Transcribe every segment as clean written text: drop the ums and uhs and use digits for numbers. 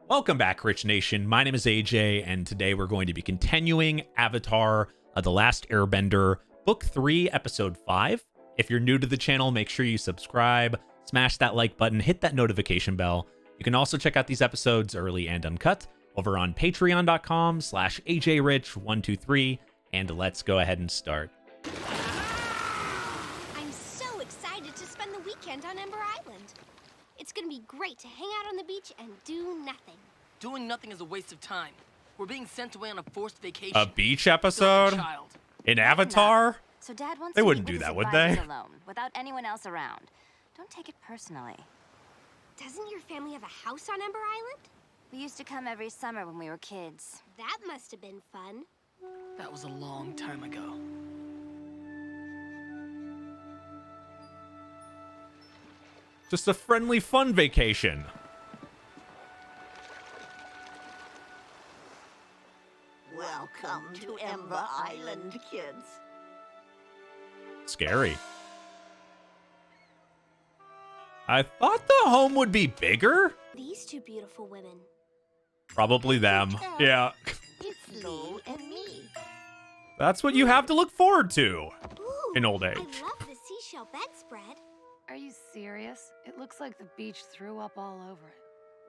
Welcome back, Rich Nation. My name is AJ, and today we're going to be continuing Avatar, The Last Airbender, Book 3, Episode 5. If you're new to the channel, make sure you subscribe, smash that like button, hit that notification bell. You can also check out these episodes early and uncut over on patreon.com/AJRich123, and let's go ahead and start. I'm so excited to spend the weekend on Ember Island. It's gonna be great to hang out on the beach and do nothing. Doing nothing is a waste of time. We're being sent away on a forced vacation. A beach episode? In Avatar? So Dad wants They to wouldn't meet do with that, his would they? advisors alone, without anyone else around. Don't take it personally. Doesn't your family have a house on Ember Island? We used to come every summer when we were kids. That must have been fun. That was a long time ago. Just a friendly, fun vacation. Welcome to Ember Island, kids. Scary. I thought the home would be bigger. These two beautiful women. Probably them. Yeah. It's Lou and me. That's what you have to look forward to Ooh, in old I age. love the seashell bedspread. Are you serious? It looks like the beach threw up all over it.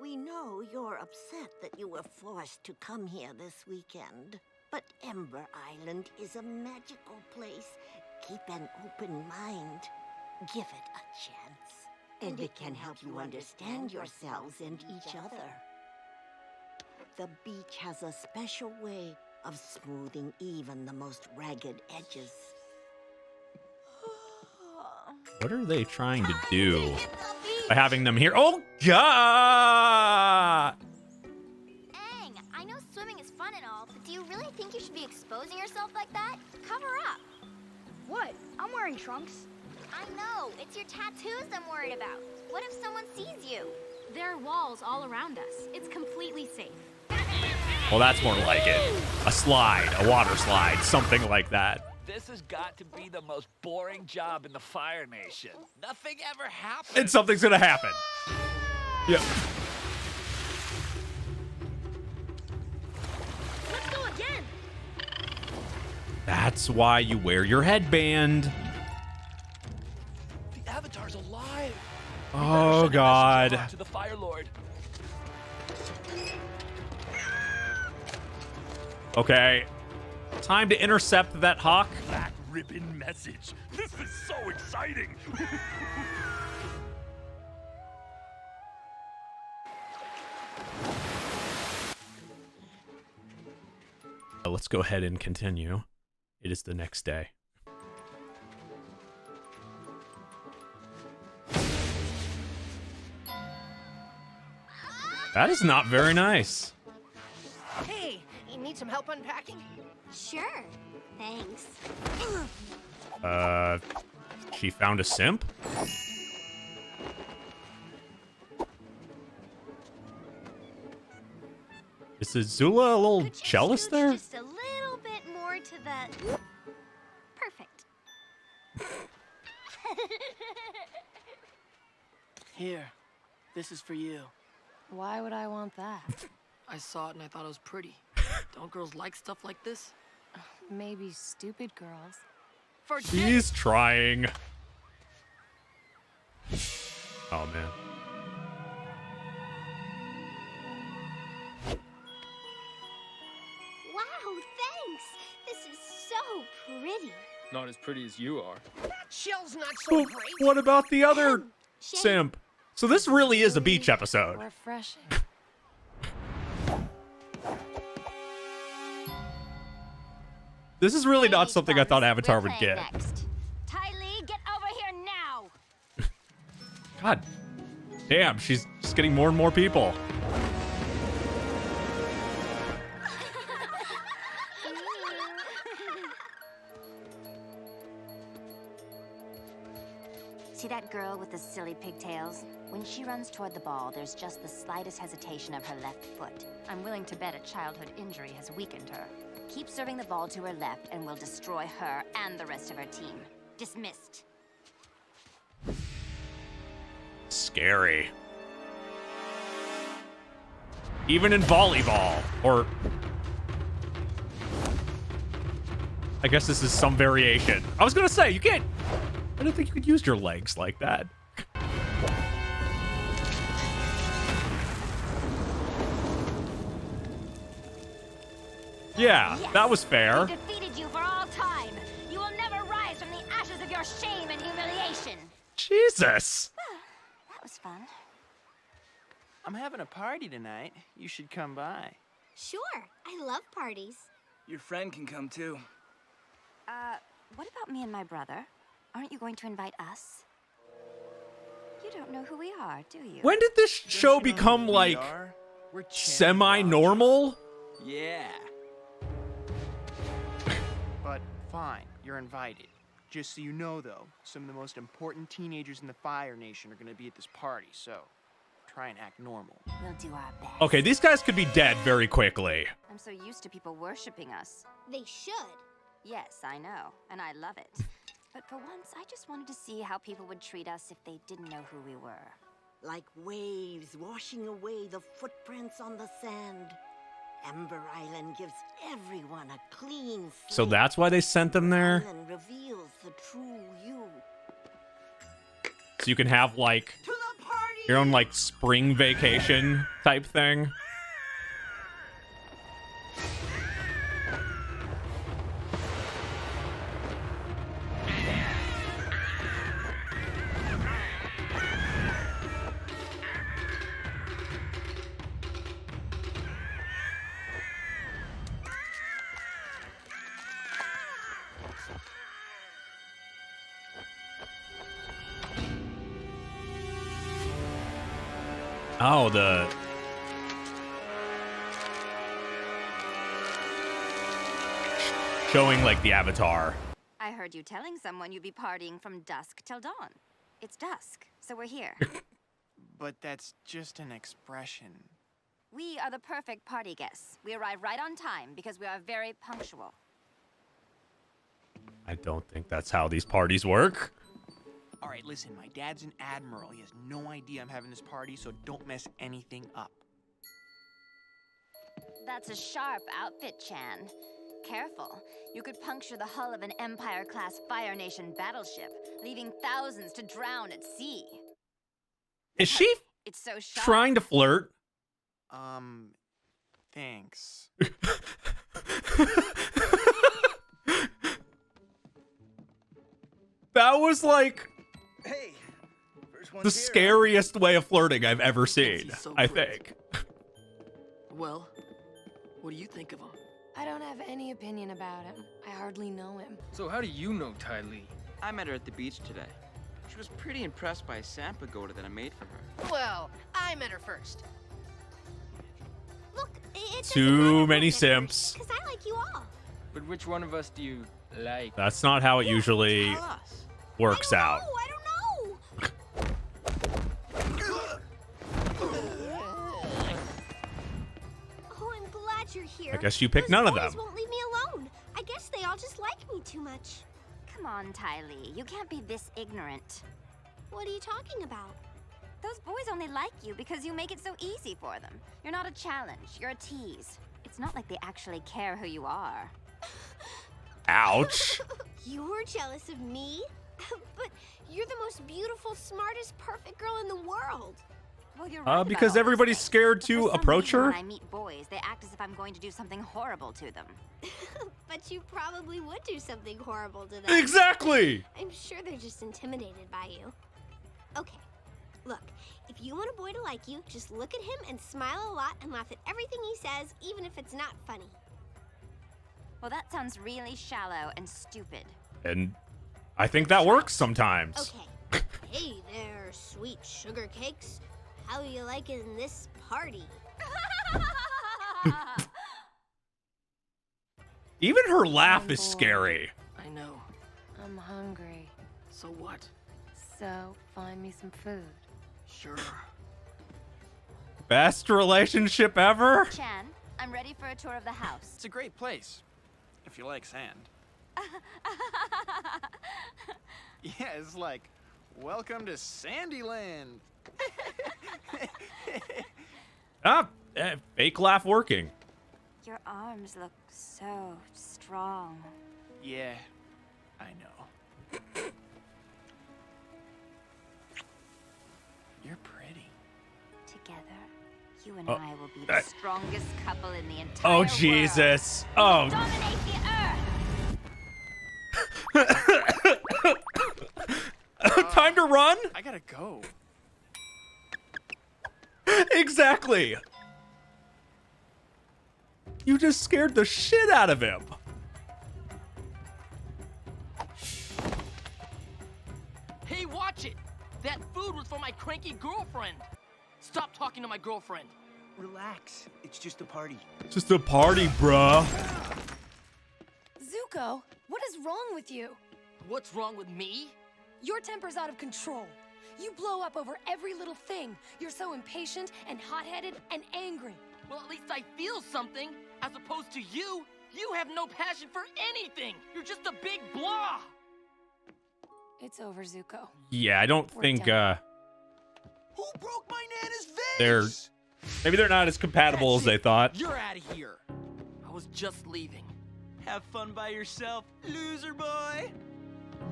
We know you're upset that you were forced to come here this weekend. But Ember Island is a magical place. Keep an open mind. Give it a chance. And it can help you understand yourselves and each other. The beach has a special way of smoothing even the most ragged edges. What are they trying to do by having them here? Oh, God! Aang, I know swimming is fun and all, but do you really think you should be exposing yourself like that? Cover up. What? I'm wearing trunks. I know, it's your tattoos I'm worried about. What if someone sees you? There are walls all around us. It's completely safe. Well, that's more like it. A slide, a water slide, something like that. This has got to be the most boring job in the Fire Nation. Nothing ever happens. And something's gonna happen. Yep. Let's go again. That's why you wear your headband. The Avatar's alive. Oh, God. To the Firelord. Okay. Time to intercept that hawk. Black ribbon message. This is so exciting. Let's go ahead and continue. It is the next day. That is not very nice. Hey, you need some help unpacking? Sure. Thanks. She found a simp? Is Azula a little Could you jealous scooch there? Just a little bit more to the... Perfect. Here, this is for you. Why would I want that? I saw it and I thought it was pretty. Don't girls like stuff like this? Maybe stupid girls. For She's trying. Oh, man. Wow, thanks. This is so pretty. Not as pretty as you are. that shell's not so Oh, great. what about the other Shane, simp? So this really is a beach episode. Refreshing. This is really not Hey, something I thought Buzz, Avatar we're would playing get. Next. Ty Lee, get over here now. God damn, she's just getting more and more people. See that girl with the silly pigtails? When she runs toward the ball, there's just the slightest hesitation of her left foot. I'm willing to bet a childhood injury has weakened her. Keep serving the ball to her left and we'll destroy her and the rest of her team. Dismissed. Scary. Even in volleyball, or I guess this is some variation. I was gonna say, you can't, I don't think you could use your legs like that. Yeah, Yes, that was fair. we defeated you for all time. You will never rise from the ashes of your shame and humiliation. Jesus. That was fun. I'm having a party tonight. You should come by. Sure, I love parties. Your friend can come too. What about me and my brother? Aren't you going to invite us? You don't know who we are, do you? When did this show become like semi-normal? Yeah. But fine, you're invited. Just so you know, though, some of the most important teenagers in the Fire Nation are going to be at this party, so try and act normal. We'll do our best. Okay, these guys could be dead very quickly. I'm so used to people worshiping us. They should. Yes, I know, and I love it. But for once, I just wanted to see how people would treat us if they didn't know who we were. Like waves washing away the footprints on the sand. Ember Island gives everyone a clean slate. So that's why they sent them there? Island reveals the true you. So you can have like your own like spring vacation type thing. Oh, the showing like the avatar. I heard you telling someone you'd be partying from dusk till dawn. It's dusk, so we're here. But that's just an expression. We are the perfect party guests. We arrive right on time because we are very punctual. I don't think that's how these parties work. All right, listen, my dad's an admiral. He has no idea I'm having this party, so don't mess anything up. That's a sharp outfit, Chan. Careful. You could puncture the hull of an Empire-class Fire Nation battleship, leaving thousands to drown at sea. Is she It's so sharp. trying to flirt? Thanks. That was like Hey, first one's the here, huh? scariest way of flirting I've ever seen, so I great. think. Well, what do you think of him? I don't have any opinion about him. I hardly know him. So how do you know Ty Lee? I met her at the beach today. She was pretty impressed by a sand pagoda that I made for her. Well, I met her first. Look, it Too many simps. because I like you all. But which one of us do you like? That's not how it usually Tell us. works out. Oh, I don't know. Oh, I'm glad you're here. I guess you picked Those none of boys them. won't leave me alone. I guess they all just like me too much. Come on, Ty Lee. You can't be this ignorant. What are you talking about? Those boys only like you because you make it so easy for them. You're not a challenge. You're a tease. It's not like they actually care who you are. Ouch. You're jealous of me? But you're the most beautiful, smartest, perfect girl in the world. Well, you're right about Because all those everybody's things. scared But to for some approach reason, her? When I meet boys, they act as if I'm going to do something horrible to them. But you probably would do something horrible to them. Exactly. I'm sure they're just intimidated by you. Okay, look, if you want a boy to like you, just look at him and smile a lot and laugh at everything he says, even if it's not funny. Well, that sounds really shallow and stupid. And I think that works sometimes. Okay. Hey there, sweet sugar cakes. How you liking this party? Even her laugh is scary. I know. I'm hungry. So what? So, find me some food. Sure. Best relationship ever? Chan, I'm ready for a tour of the house. It's a great place, if you like sand. Yeah, it's like, welcome to Sandyland. Fake laugh working. Your arms look so strong. Yeah, I know. You're pretty. Together, you and I will be the strongest couple in the entire Oh, world. Jesus. We will Oh. dominate the earth. Time to run? I gotta go. Exactly. You just scared the shit out of him. Hey, watch it! That food was for my cranky girlfriend. Stop talking to my girlfriend. Relax. It's just a party. It's just a party, bruh. Zuko, what is wrong with you? What's wrong with me? Your temper's out of control. You blow up over every little thing. You're so impatient and hot-headed and angry. Well, at least I feel something. As opposed to you, you have no passion for anything. You're just a big blah. It's over, Zuko. Yeah, I don't think Who broke my Nana's vase? maybe they're not as compatible as they thought. You're out of here. I was just leaving. Have fun by yourself, loser boy.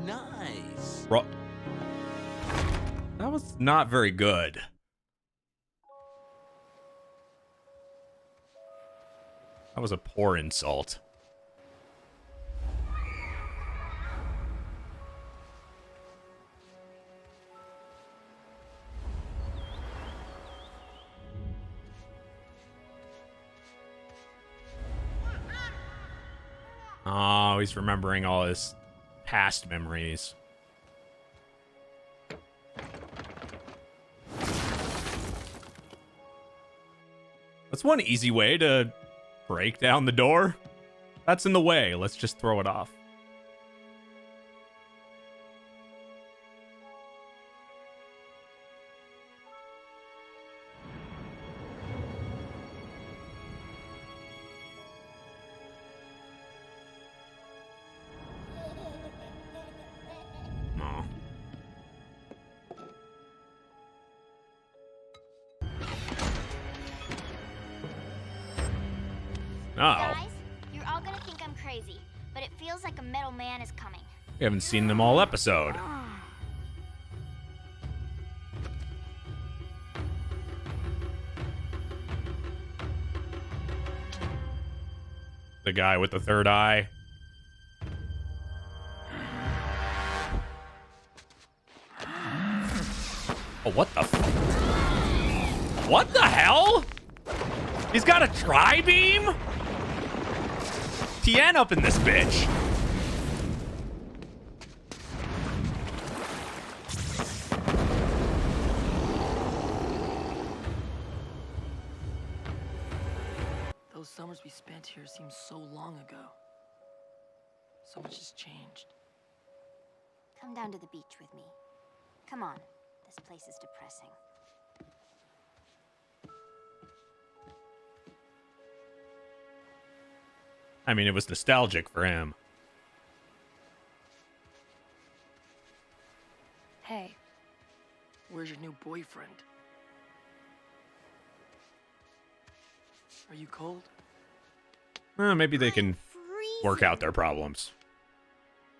Nice. That was not very good. That was a poor insult. Oh, he's remembering all his past memories. That's one easy way to break down the door. That's in the way. Let's just throw it off. Guys, you're all gonna think I'm crazy, but it feels like a metal man is coming. We haven't seen them all episode. The guy with the third eye. Oh, what the what the hell? He's got a tri-beam? Tien up in this bitch. Those summers we spent here seem so long ago. So much has changed. Come down to the beach with me. Come on. This place is depressing. I mean, it was nostalgic for him. Hey. Where's your new boyfriend? Are you cold? Maybe they can work out their problems.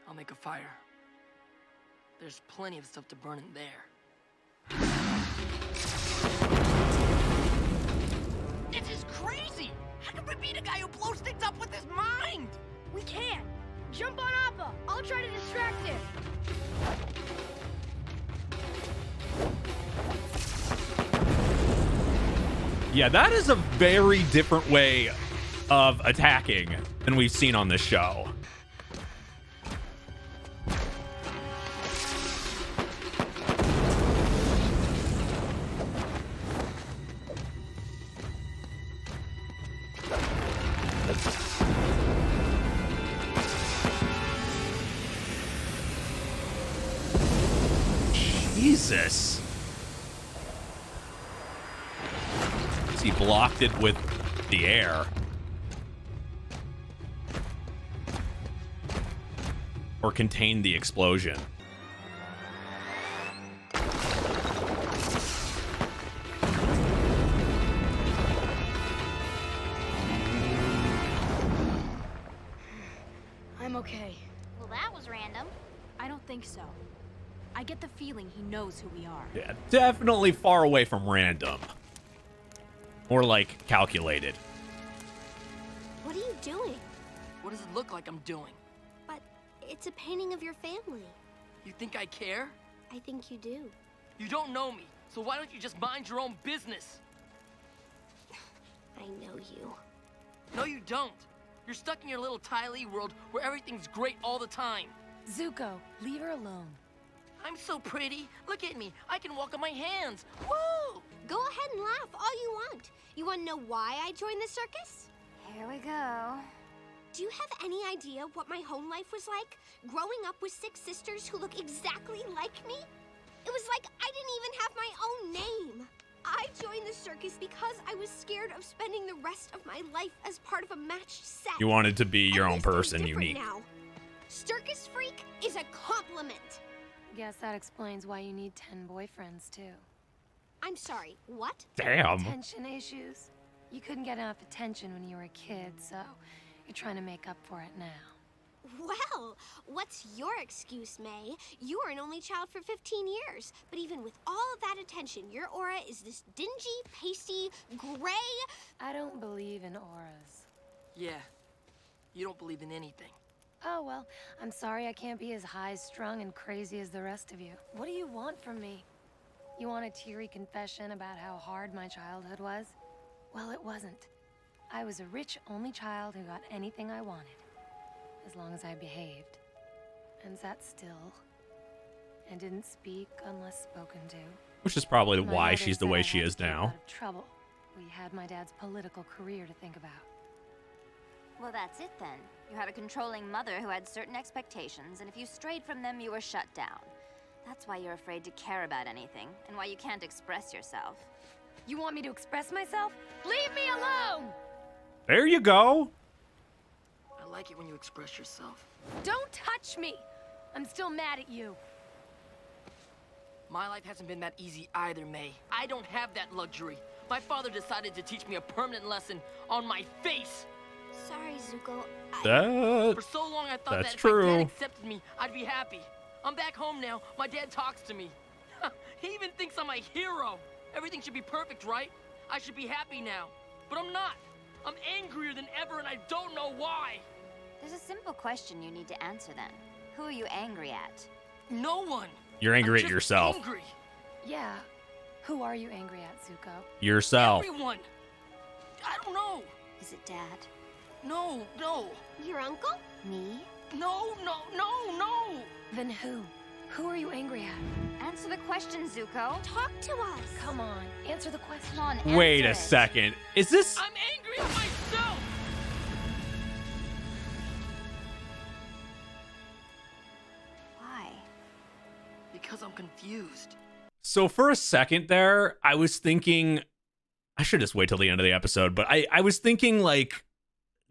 I'll make a fire. There's plenty of stuff to burn in there. This is crazy! How can we beat a guy who blows things up with his mind? We can. Jump on Appa. I'll try to distract him. Yeah, that is a very different way of attacking than we've seen on this show. Jesus. He blocked it with the air. Or contained the explosion. Okay. Well, that was random. I don't think so. I get the feeling he knows who we are. Yeah, definitely far away from random. More like calculated. What are you doing? What does it look like I'm doing? But it's a painting of your family. You think I care? I think you do. You don't know me, so why don't you just mind your own business? I know you. No, you don't. You're stuck in your little Ty Lee world where everything's great all the time. Zuko, leave her alone. I'm so pretty. Look at me. I can walk on my hands. Woo! Go ahead and laugh all you want. You want to know why I joined the circus? Here we go. Do you have any idea what my home life was like? Growing up with 6 sisters who look exactly like me? It was like I didn't even have my own name. I joined the circus because I was scared of spending the rest of my life as part of a matched set. You wanted to be your At own least I'm person, different unique. now. Circus freak is a compliment. Guess that explains why you need 10 boyfriends, too. I'm sorry, what? Damn. Attention issues. You couldn't get enough attention when you were a kid, so you're trying to make up for it now. Well, what's your excuse, May? You were an only child for 15 years. But even with all of that attention, your aura is this dingy, pasty, gray... I don't believe in auras. Yeah, you don't believe in anything. Oh, well, I'm sorry I can't be as high-strung and crazy as the rest of you. What do you want from me? You want a teary confession about how hard my childhood was? Well, it wasn't. I was a rich only child who got anything I wanted. As long as I behaved. And sat still. And didn't speak unless spoken to. Which is probably My why mother she's the said way I she had to is keep now. out of trouble. We had my dad's political career to think about. Well, that's it then. You had a controlling mother who had certain expectations, and if you strayed from them, you were shut down. That's why you're afraid to care about anything, and why you can't express yourself. You want me to express myself? Leave me alone! There you go. I like it when you express yourself. Don't touch me! I'm still mad at you. My life hasn't been that easy either, May. I don't have that luxury. My father decided to teach me a permanent lesson on my face. Sorry, Zuko. For so long, I thought That's that if true. my dad accepted me, I'd be happy. I'm back home now. My dad talks to me. He even thinks I'm a hero. Everything should be perfect, right? I should be happy now. But I'm not. I'm angrier than ever, and I don't know why. There's a simple question you need to answer then. Who are you angry at? No one. You're angry I'm at just yourself. Angry. Yeah. Who are you angry at, Zuko? Yourself. Everyone. I don't know. Is it Dad? No. Your uncle? Me? No. Then who? Who are you angry at? Answer the question, Zuko. Talk to us. Come on, answer the question. Come on, Wait answer a it. second. Is this... I'm angry at myself. Why? Because I'm confused. So for a second there, I was thinking... I should just wait till the end of the episode, but I was thinking, like,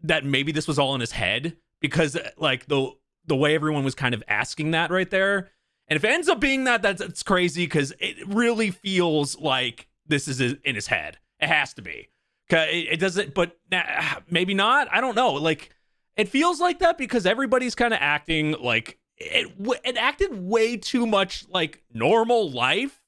that maybe this was all in his head, because, like, the way everyone was kind of asking that right there. And if it ends up being that, that's crazy, because it really feels like this is in his head. It has to be. It doesn't, but maybe not. I don't know. Like, it feels like that because everybody's kind of acting like it acted way too much like normal life.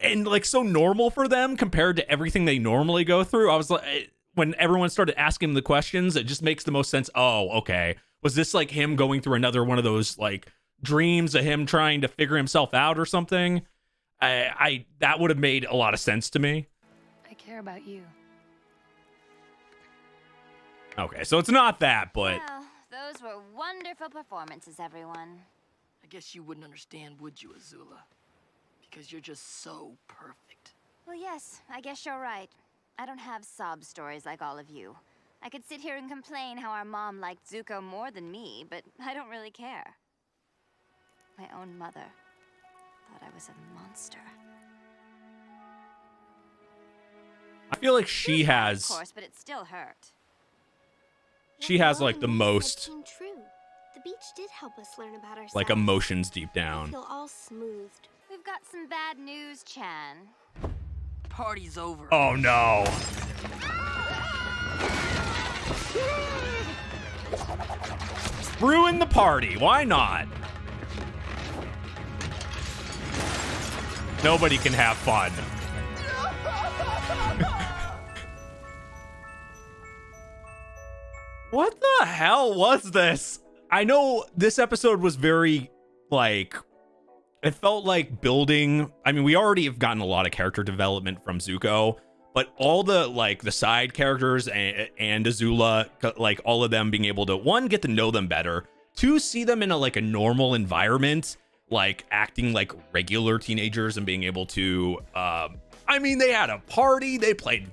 And like so normal for them compared to everything they normally go through. I was like, when everyone started asking him the questions, it just makes the most sense. Oh, okay. Was this like him going through another one of those like dreams of him trying to figure himself out or something? That would have made a lot of sense to me. I care about you. Okay, so it's not that, but Well, those were wonderful performances, everyone. I guess you wouldn't understand, would you, Azula? Because you're just so perfect. Well, yes, I guess you're right. I don't have sob stories like all of you. I could sit here and complain how our mom liked Zuko more than me, but I don't really care. My own mother thought I was a monster. I feel like she has, Of course, but it still hurt. she has like the most Seemed true. The beach did help us learn about ourselves. like emotions deep I down. feel all smoothed. We've got some bad news, Chan. Party's over. Oh no. ruin the party. Why not? Nobody can have fun. What the hell was this? I know this episode was very, like, it felt like building. I mean, we already have gotten a lot of character development from Zuko, but all the, like, the side characters and Azula, like, all of them being able to, one, get to know them better, two, see them in a, like, a normal environment, like, acting like regular teenagers and being able to, I mean, they had a party, they played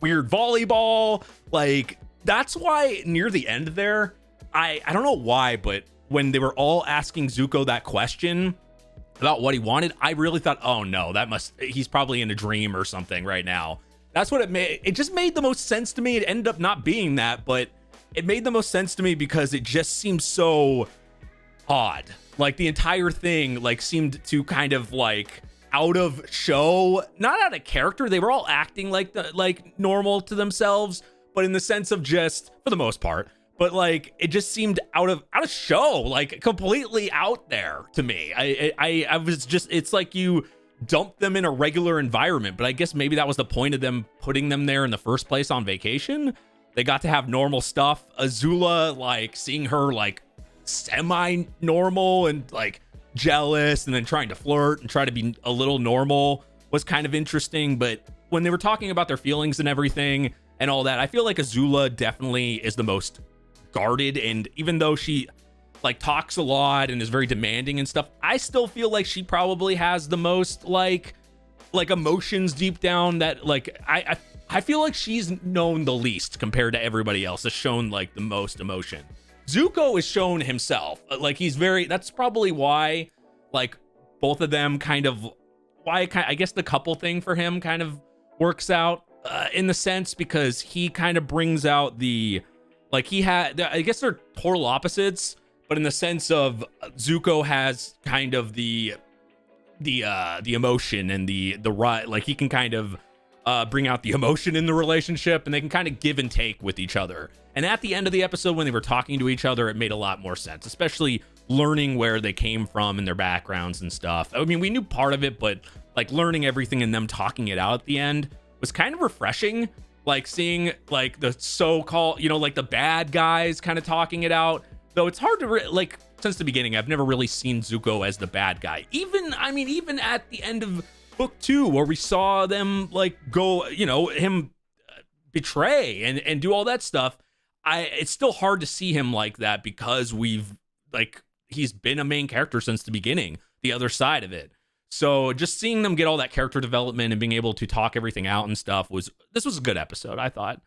weird volleyball, like, that's why near the end there, I don't know why, but when they were all asking Zuko that question about what he wanted, I really thought, oh no, he's probably in a dream or something right now. That's what it made. It just made the most sense to me. It ended up not being that, but it made the most sense to me because it just seemed so odd. Like the entire thing, like, seemed to kind of, like, out of show, not out of character. They were all acting like normal to themselves, but in the sense of just, for the most part, but, like, it just seemed out of show, like, completely out there to me. I was just, it's like you dumped them in a regular environment, but I guess maybe that was the point of them putting them there in the first place on vacation. They got to have normal stuff. Azula, like, seeing her, like, semi-normal and, like, jealous and then trying to flirt and try to be a little normal was kind of interesting. But when they were talking about their feelings and everything and all that, I feel like Azula definitely is the most guarded, and even though she, like, talks a lot and is very demanding and stuff, I still feel like she probably has the most like emotions deep down, that, like, I feel like she's known the least compared to everybody else, has shown, like, the most emotion. Zuko is shown himself, like, he's very, that's probably why, like, both of them kind of, I guess the couple thing for him kind of works out in the sense, because he kind of brings out the, like, he had, I guess they're total opposites, but in the sense of Zuko has kind of the emotion and the right, like, he can kind of bring out the emotion in the relationship, and they can kind of give and take with each other. And at the end of the episode, when they were talking to each other, it made a lot more sense, especially learning where they came from and their backgrounds and stuff. I mean, we knew part of it, but, like, learning everything and them talking it out at the end was kind of refreshing. Like, seeing, like, the so-called, you know, like, the bad guys kind of talking it out. Though it's hard to, like, since the beginning, I've never really seen Zuko as the bad guy. Even at the end of book 2, where we saw them, like, go, you know, him betray and do all that stuff, it's still hard to see him like that, because he's been a main character since the beginning, the other side of it. So just seeing them get all that character development and being able to talk everything out and stuff this was a good episode, I thought.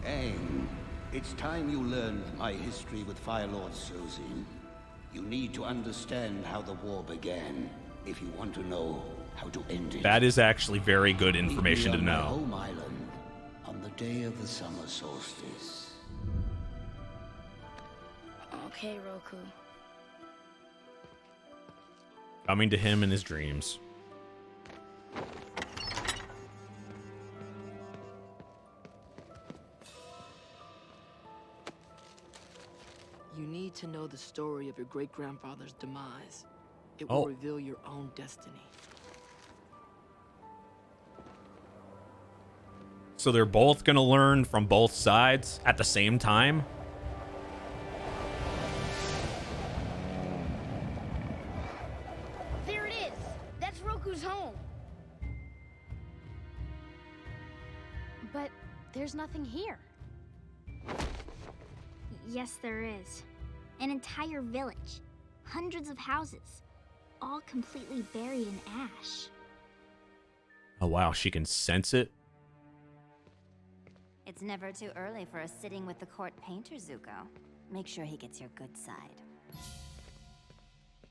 Aang, it's time you learned my history with Firelord Sozin. You need to understand how the war began if you want to know how to end it. That is actually very good information to know. Home island on the day of the summer solstice. Okay, Roku. Coming to him in his dreams. You need to know the story of your great-grandfather's demise. It will reveal your own destiny. So they're both gonna learn from both sides at the same time? There it is! That's Roku's home! But there's nothing here. Yes, there is. An entire village. Hundreds of houses. All completely buried in ash. Oh wow, she can sense it? It's never too early for a sitting with the court painter, Zuko. Make sure he gets your good side.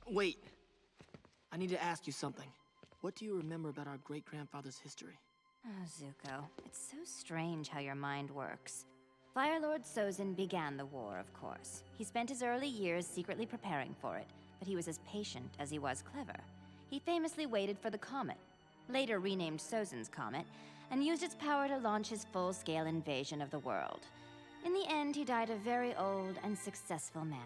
Wait. I need to ask you something. What do you remember about our great-grandfather's history? Oh, Zuko, it's so strange how your mind works. Firelord Sozin began the war, of course. He spent his early years secretly preparing for it, but he was as patient as he was clever. He famously waited for the comet, later renamed Sozin's Comet, and used its power to launch his full-scale invasion of the world. In the end, he died a very old and successful man.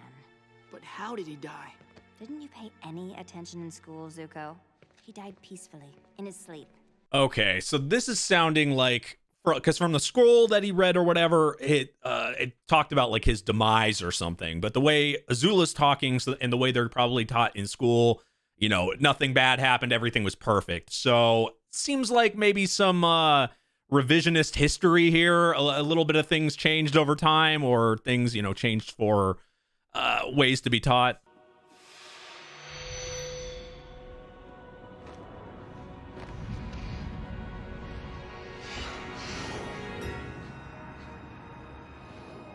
But how did he die? Didn't you pay any attention in school, Zuko? He died peacefully, in his sleep. Okay, so this is sounding like, because from the scroll that he read or whatever, it talked about like his demise or something. But the way Azula's talking and the way they're probably taught in school, you know, nothing bad happened, everything was perfect. So seems like maybe some revisionist history here. A little bit of things changed over time, or things, you know, changed for ways to be taught.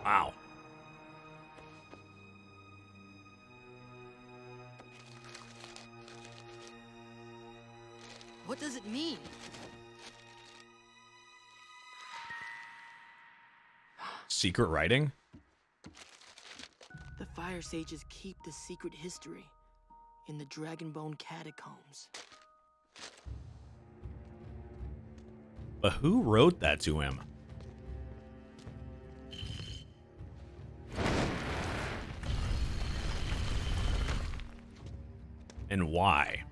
Wow. What does it mean? Secret writing? The Fire Sages keep the secret history in the Dragonbone catacombs. But who wrote that to him? And why?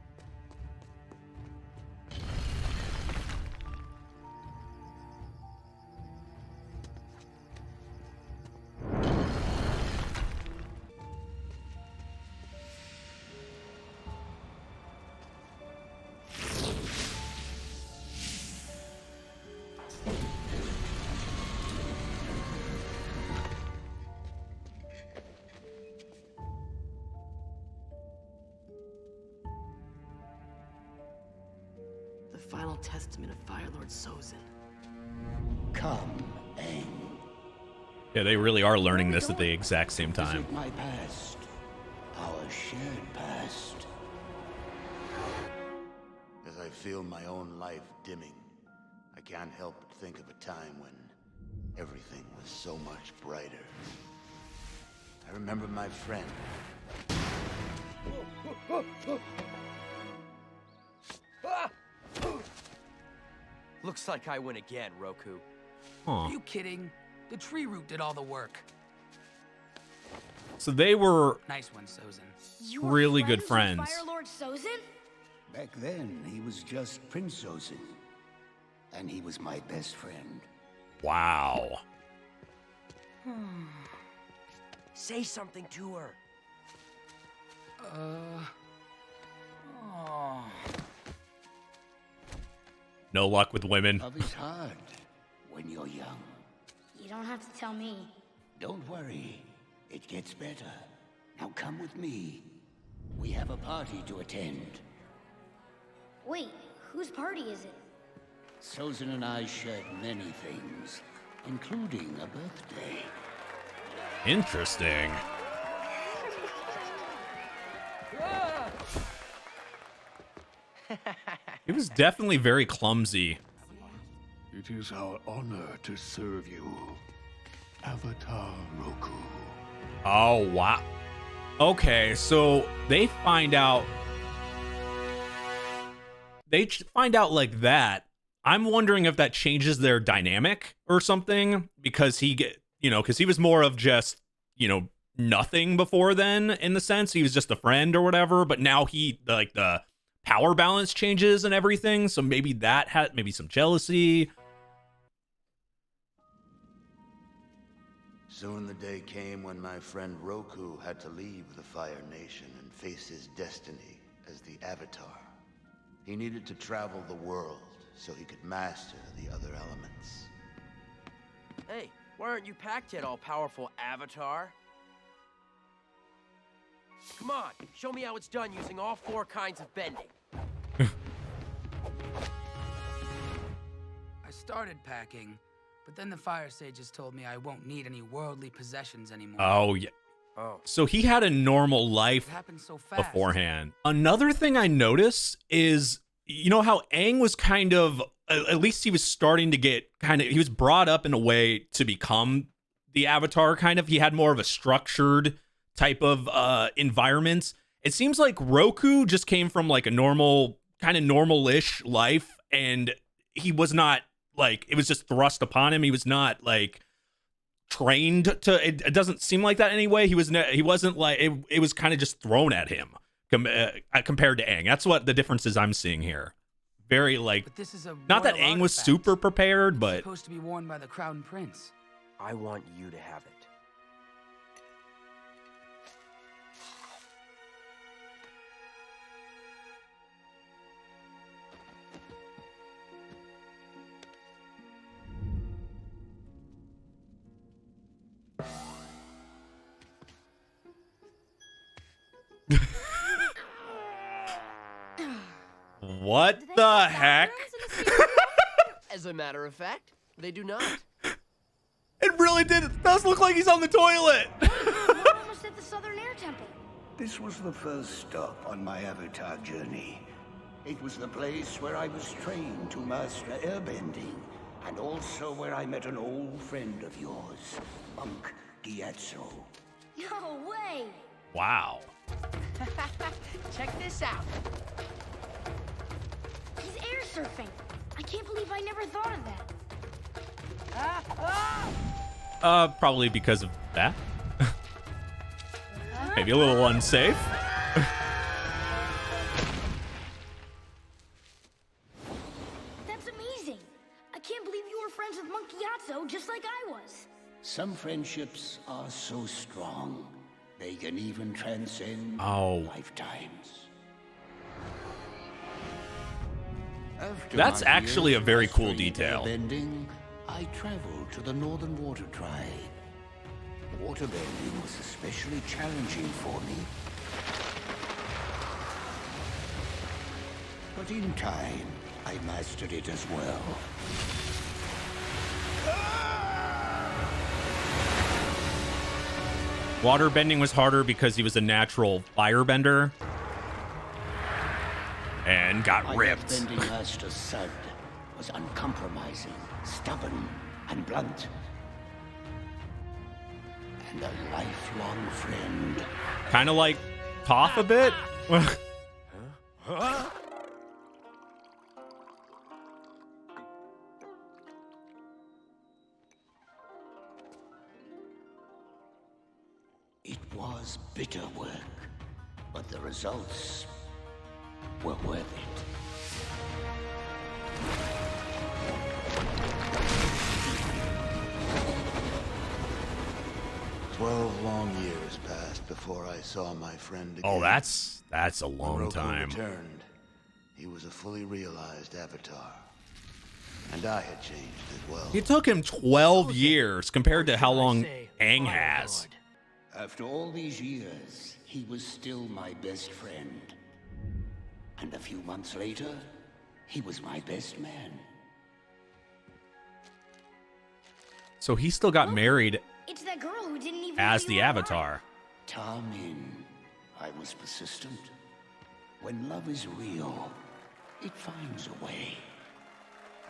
The final testament of Firelord Sozin. Come, Aang. Yeah, they really are learning this at the exact same time. Visit my past, our shared past. As I feel my own life dimming, I can't help but think of a time when everything was so much brighter. I remember my friend. Looks like I win again, Roku. Huh. Are you kidding? The tree root did all the work. So they were Nice one, Sozin. really good friends. Firelord Sozin? Back then, he was just Prince Sozin. And he was my best friend. Wow. Say something to her. No luck with women. Love is hard when you're young. You don't have to tell me. Don't worry, it gets better. Now come with me. We have a party to attend. Wait, whose party is it? Sozin and I shared many things, including a birthday. Interesting. It was definitely very clumsy. It is our honor to serve you, Avatar Roku. Oh, wow. Okay, so they find out like that. I'm wondering if that changes their dynamic or something, because because he was more of just, nothing before then, in the sense he was just a friend or whatever, but now he, like, the power balance changes and everything, so maybe that had maybe some jealousy. Soon the day came when my friend Roku had to leave the Fire Nation and face his destiny as the Avatar. He needed to travel the world so he could master the other elements. Hey, why aren't you packed yet, all-powerful Avatar? Come on, show me how it's done using all 4 kinds of bending. I started packing, but then the Fire Sages told me I won't need any worldly possessions anymore. Oh, yeah. Oh. So he had a normal life So fast. beforehand. Another thing I notice is, how Aang was kind of, at least he was starting to get he was brought up in a way to become the Avatar, kind of. He had more of a structured type of environment. It seems like Roku just came from like a normal-ish life, and he was not like, it was just thrust upon him. He was not like trained to. It doesn't seem like that anyway. He wasn't like it was kind of just thrown at him compared to Aang. That's what the differences I'm seeing here. Very like, But this is a not that royal Aang was artifact. super prepared, It's but supposed to be worn by the crown prince. I want you to have it. what the heck? As a matter of fact, they do not. It really does look like he's on the toilet. We're almost at the Southern Air Temple. This was the first stop on my Avatar journey. It was the place where I was trained to master airbending, and also where I met an old friend of yours, Monk Gyatso. No way! Wow. Check this out. He's air surfing. I can't believe I never thought of that. Probably because of that. Maybe a little unsafe. That's amazing. I can't believe you were friends with Monkey Gyatso just like I was. Some friendships are so strong, they can even transcend lifetimes. After That's my actually years a very of cool mastering detail. airbending, I traveled to the Northern Water Tribe. Waterbending was especially challenging for me. But in time, I mastered it as well. Waterbending was harder because he was a natural firebender and got ripped. My bending master Sud was uncompromising, stubborn, and blunt. And a lifelong friend. Kind of like Toph a bit. It was bitter work, but the results were worth it. 12 long years passed before I saw my friend again. Oh, that's a long When Roku time. returned, he was a fully realized avatar. And I had changed as well. It took him 12 years compared to how long Aang has. After all these years, he was still my best friend. And a few months later, he was my best man. So he still got married It's that girl who didn't even as know the you were Avatar. Tamin, I was persistent. When love is real, it finds a way.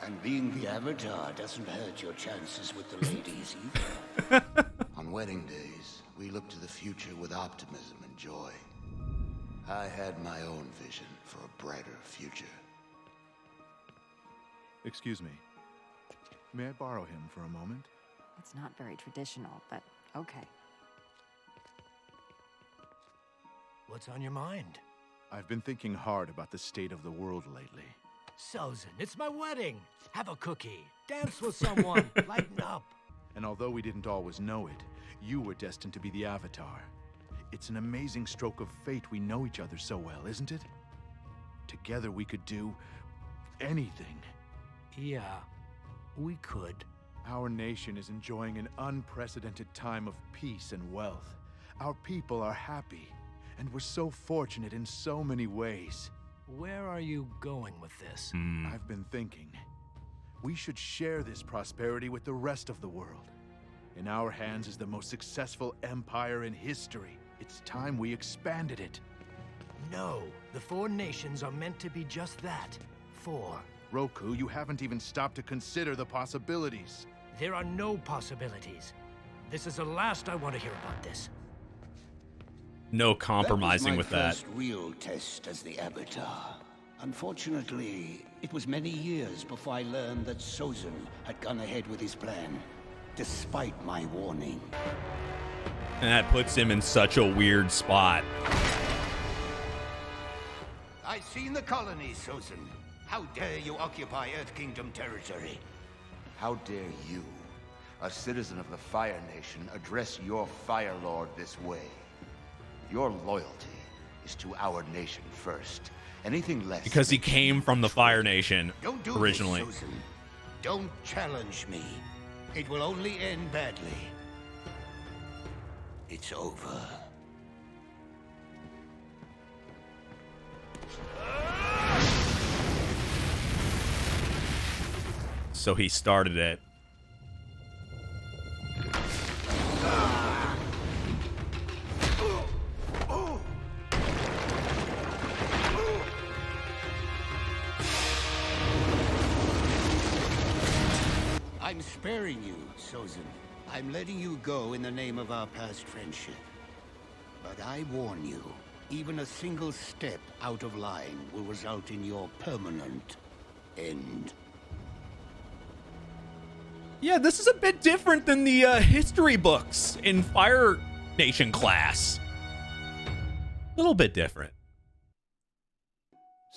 And being the Avatar doesn't hurt your chances with the ladies either. On wedding days, we looked to the future with optimism and joy. I had my own vision for a brighter future. Excuse me. May I borrow him for a moment? It's not very traditional, but okay. What's on your mind? I've been thinking hard about the state of the world lately. Sozin, it's my wedding. Have a cookie. Dance with someone. Lighten up. And although we didn't always know it, you were destined to be the Avatar. It's an amazing stroke of fate we know each other so well, isn't it? Together we could do anything. Yeah, we could. Our nation is enjoying an unprecedented time of peace and wealth. Our people are happy, and we're so fortunate in so many ways. Where are you going with this? I've been thinking. We should share this prosperity with the rest of the world. In our hands is the most successful empire in history. It's time we expanded it. No, the 4 nations are meant to be just that. 4. Roku, you haven't even stopped to consider the possibilities. There are no possibilities. This is the last I want to hear about this. No compromising with That was that. my first real test as the Avatar. Unfortunately, it was many years before I learned that Sozin had gone ahead with his plan. despite my warning. And that puts him in such a weird spot. I've seen the colony, Sozin. How dare you occupy Earth Kingdom territory? How dare you, a citizen of the Fire Nation, address your Firelord this way? Your loyalty is to our nation first. Anything less... Because he came from the Fire Nation originally. This, Sozin. Don't challenge me. It will only end badly. It's over. So he started it. I'm sparing you, Sozin. I'm letting you go in the name of our past friendship. But I warn you, even a single step out of line will result in your permanent end. Yeah, this is a bit different than the history books in Fire Nation class. A little bit different.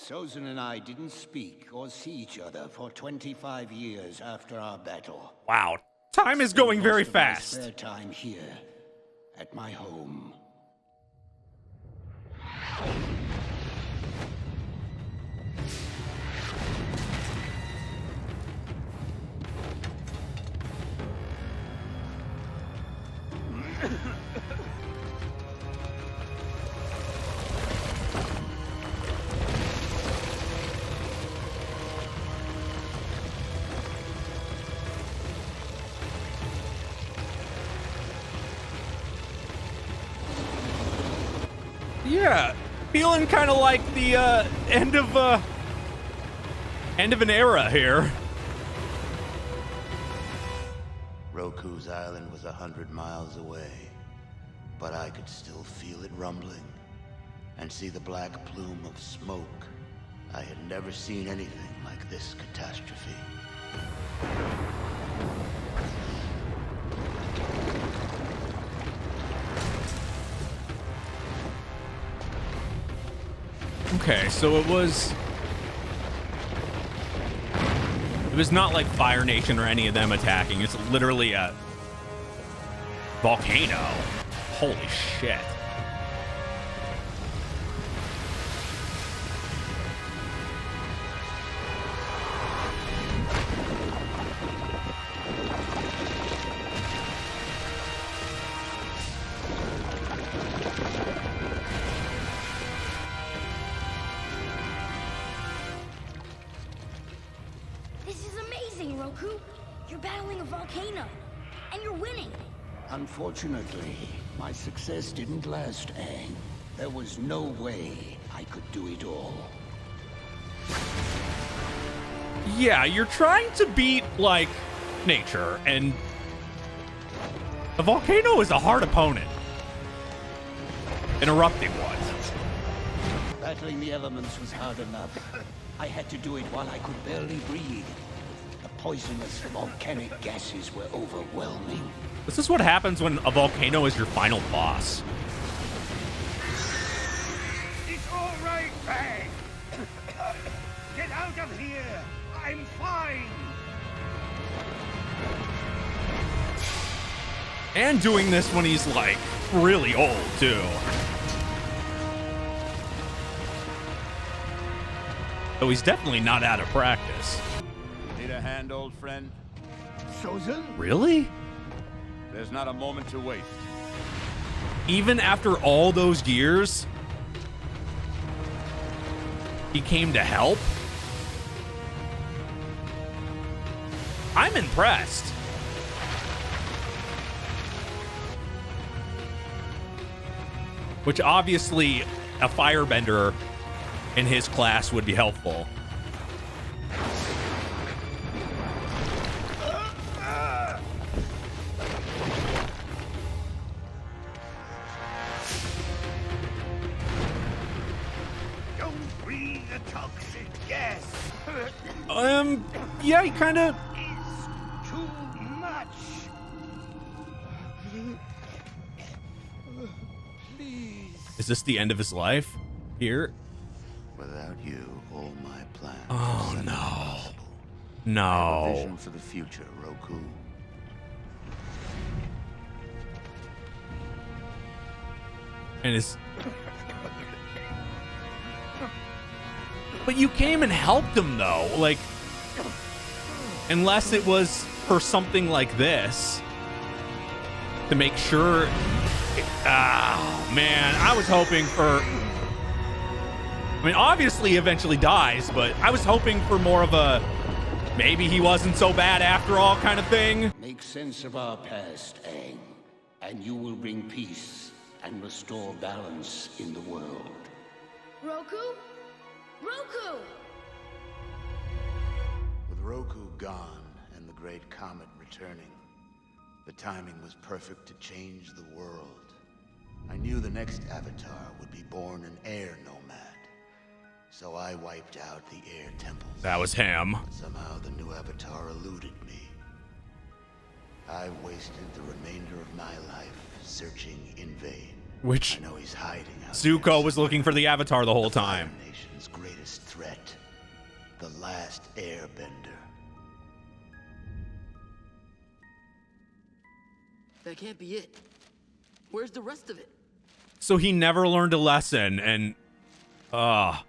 Sozin and I didn't speak or see each other for 25 years after our battle. Wow, time is going very fast. Spare time here, at my home. Yeah, feeling kind of like the end of an era here. Roku's island was 100 miles away, but I could still feel it rumbling and see the black plume of smoke. I had never seen anything like this catastrophe. Okay, so it was not like Fire Nation or any of them attacking. It's literally a volcano. Holy shit. You're battling a volcano, and you're winning. Unfortunately, my success didn't last, Aang. There was no way I could do it all. Yeah, you're trying to beat, like, nature, and a volcano is a hard opponent. An erupting one. Battling the elements was hard enough. I had to do it while I could barely breathe. Poisonous volcanic gases were overwhelming. This is what happens when a volcano is your final boss. It's all right, Aang. Get out of here. I'm fine. And doing this when he's, like, really old, too. So he's definitely not out of practice. Need a hand, old friend? Sozin? Really? There's not a moment to waste. Even after all those years, he came to help? I'm impressed. Which obviously a firebender in his class would be helpful. Gas. Yeah, he kind of... It's too much. this the end of his life here? Without you, all my plans Oh, are no. impossible. I have a No. vision for the future, Roku. And his... But you came and helped him, though. Like, unless it was for something like this. To make sure... Oh, man. I was hoping for... I mean, obviously he eventually dies, but I was hoping for more of a... Maybe he wasn't so bad after all kind of thing. Make sense of our past, Aang, and you will bring peace and restore balance in the world. Roku? Roku! With Roku gone and the great comet returning, the timing was perfect to change the world. I knew the next Avatar would be born an air nomad. So I wiped out the air temples. That was him. But somehow the new Avatar eluded me. I wasted the remainder of my life searching in vain. Which I know he's hiding out Zuko was looking for the Avatar the whole time. there, nation's greatest threat, the last Airbender. That can't be it. Where's the rest of it? So he never learned a lesson, and... I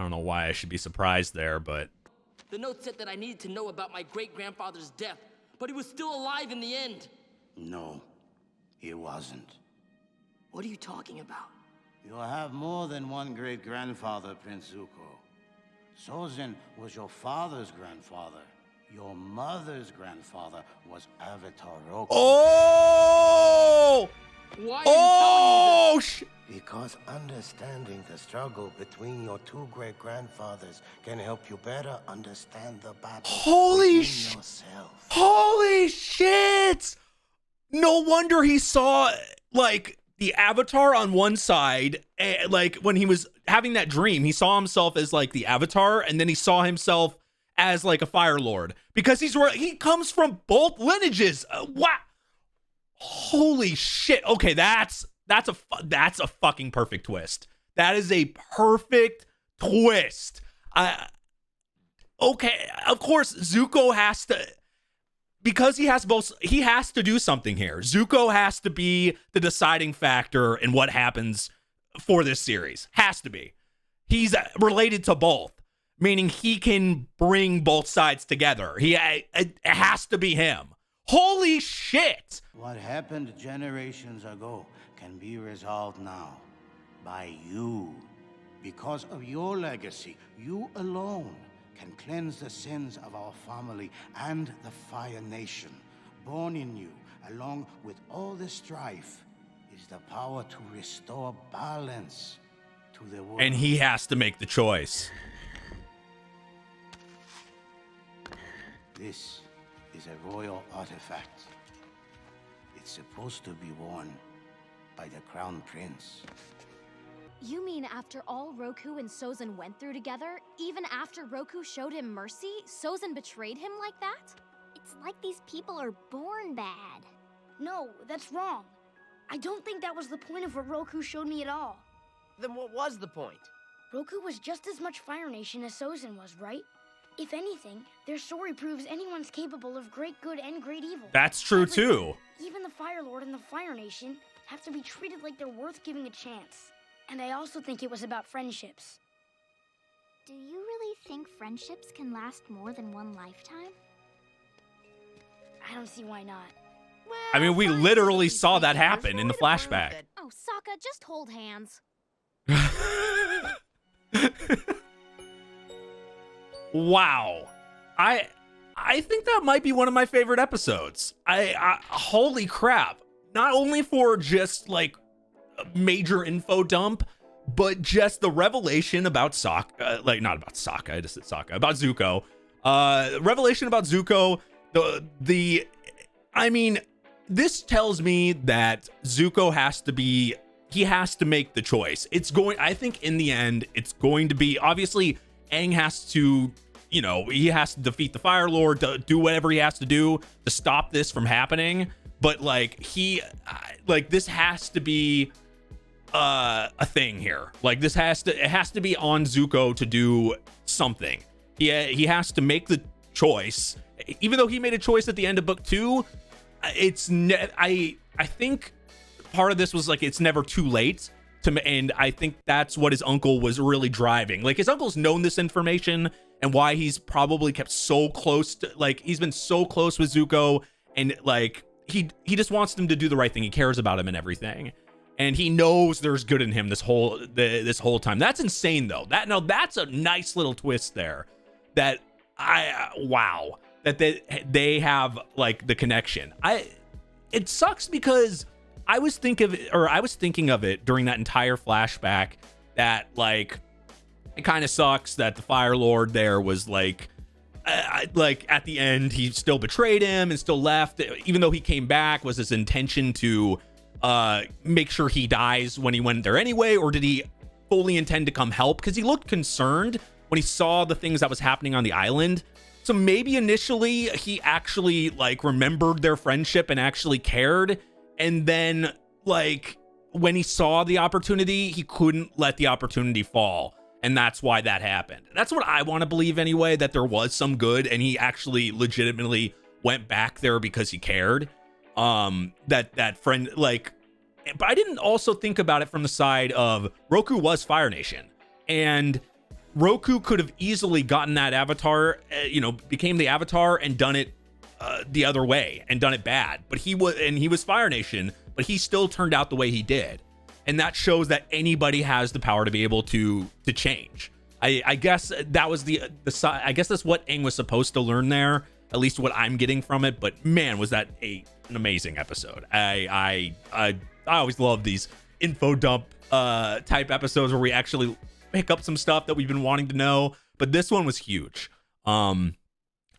don't know why I should be surprised there, but... The note said that I needed to know about my great-grandfather's death, but he was still alive in the end. No, he wasn't. What are you talking about? You have more than one great-grandfather, Prince Zuko. Sozin was your father's grandfather. Your mother's grandfather was Avatar Roku. Oh! Why Oh! Because understanding the struggle between your two great-grandfathers can help you better understand the battle Holy within yourself. Holy shit! No wonder he saw, like, the Avatar on one side, like, when he was having that dream, he saw himself as, like, the Avatar, and then he saw himself as, like, a Firelord. Because he comes from both lineages. Wow! Holy shit. Okay, that's a fucking perfect twist. That is a perfect twist. Okay, of course Zuko has to, because he has to do something here. Zuko has to be the deciding factor in what happens for this series. Has to be. He's related to both, meaning he can bring both sides together. It has to be him. Holy shit! What happened generations ago can be resolved now by you. Because of your legacy, you alone can cleanse the sins of our family and the Fire Nation. Born in you, along with all the strife, is the power to restore balance to the world. And he has to make the choice. This is a royal artifact. It's supposed to be worn by the Crown Prince. You mean after all Roku and Sozin went through together, even after Roku showed him mercy, Sozin betrayed him like that? It's like these people are born bad. No, that's wrong. I don't think that was the point of what Roku showed me at all. Then what was the point? Roku was just as much Fire Nation as Sozin was, right? If anything, their story proves anyone's capable of great good and great evil. That's true too. Even the Firelord and the Fire Nation have to be treated like they're worth giving a chance. And I also think it was about friendships. Do you really think friendships can last more than one lifetime? I don't see why not. I mean, we literally saw that happen in the flashback. Oh, Sokka, just hold hands. Wow. I think that might be one of my favorite episodes. Holy crap. Not only for just like a major info dump, but just the revelation about Sokka, like not about Sokka, I just said Sokka, about Zuko. Revelation about Zuko, I mean, this tells me that Zuko has to make the choice. I think in the end, it's going to be, obviously, Aang has to, he has to defeat the Firelord, to do whatever he has to do to stop this from happening. But this has to be a thing here. Like it has to be on Zuko to do something. He has to make the choice, even though he made a choice at the end of book 2. I think part of this was like it's never too late and I think that's what his uncle was really driving. Like his uncle's known this information and why he's probably kept so close to, like he's been so close with Zuko, and like he just wants them to do the right thing. He cares about him and everything, and he knows there's good in him this whole time. That's insane though. That's a nice little twist there. That wow, that they have like the connection. It sucks because I was thinking of it during that entire flashback that like it kind of sucks that the Firelord there was like at the end he still betrayed him and still left, even though he came back. Was his intention to make sure he dies when he went there anyway, or did he fully intend to come help? Because he looked concerned when he saw the things that was happening on the island. So maybe initially he actually like remembered their friendship and actually cared, and then like when he saw the opportunity, he couldn't let the opportunity fall, and that's why that happened. That's what I want to believe anyway, that there was some good and he actually legitimately went back there because he cared. That friend, like, but I didn't also think about it from the side of Roku was Fire Nation, and Roku could have easily gotten that avatar, became the avatar and done it the other way and done it bad. But he was Fire Nation, but he still turned out the way he did. And that shows that anybody has the power to be able to change. I guess that was I guess that's what Aang was supposed to learn there, at least what I'm getting from it. But man, was that an amazing episode. I always love these info dump type episodes where we actually pick up some stuff that we've been wanting to know, but this one was huge.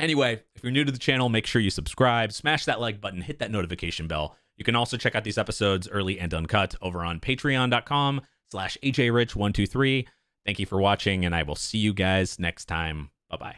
Anyway, if you're new to the channel, make sure you subscribe, smash that like button, hit that notification bell. You can also check out these episodes early and uncut over on patreon.com/AJRich123. Thank you for watching, and I will see you guys next time. Bye-bye.